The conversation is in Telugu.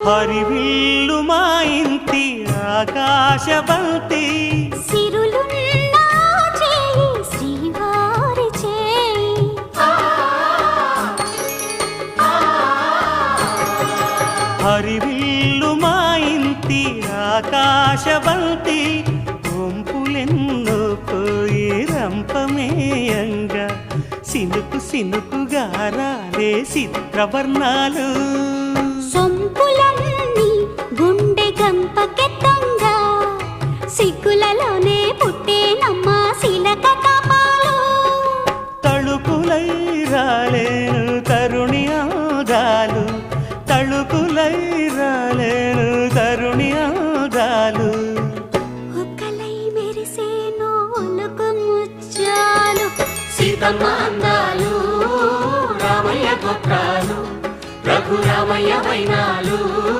హరివిల్లు మా ఇంటి ఆకాశబంతి సిరులున్నా చేయి శ్రీవారి చేయి హరివిల్లు మా ఇంటి ఆకాశబంతి వంపులెన్నో పోయి రంపమేయంగా సినుకు సినుకుగా రాలే చిత్రవర్ణాలు సొంపులన్నీ గుండె గంపకెత్తంగా సిగ్గులలోనే పుట్టేనమ్మా శిలక కపాలు తళుకులై రాలేను తరుణి ఆదాలు తళుకులై రాలేను తరుణి ఆదాలు ఒక్కలై మెరిసేనో ఒలుకు ముచ్చాలు సీతమ్మ అందాలు రామయ్య గోత్రాలు రఘురామయ్య వైనాలు